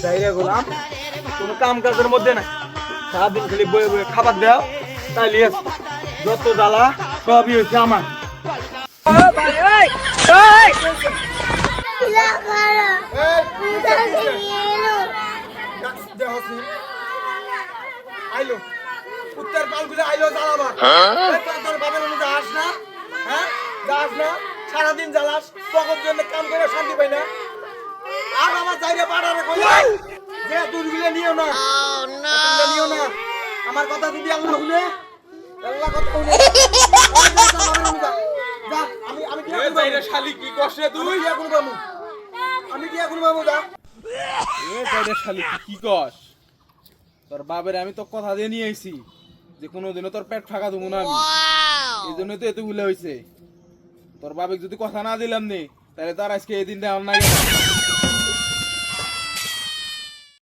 যাইরে গোলাম কোনো কাম কাজের মধ্যে না সারাদিন খালি বয়ে বয়ে খাবার দাও তাইলে যত জ্বালা সবই হচ্ছে আমার আইলো উত্তর পালগুলো আইলো জ্বালাবার তোর বাবার মনে যাস না হ্যাঁ যাস না সারাদিন জ্বালাস তখন জন্য কাম করে শান্তি পাই না আর আমার যাইরে পাড়ারে কই যে দুর্বিলে নিও না তোমরা নিও না আমার কথা যদি আল্লাহ শুনে আল্লাহ কথা শুনে যা আমি কি করব যাইরে শালি কি কষ্ট তুই কি করব আমি কি করব যা এ যাইরে শালি কি কস তোর বাবার আমি তো কথা দিয়ে নিয়ে আইছি যে কোনোদিনও তোর পেট ফাঁকা দেবো না আমি এইজন্যই তো এতগুলো হয়েছে তোর বাবাকে যদি কথা না দিলাম নে তাহলে তার আজকে এই দিনটা আমার না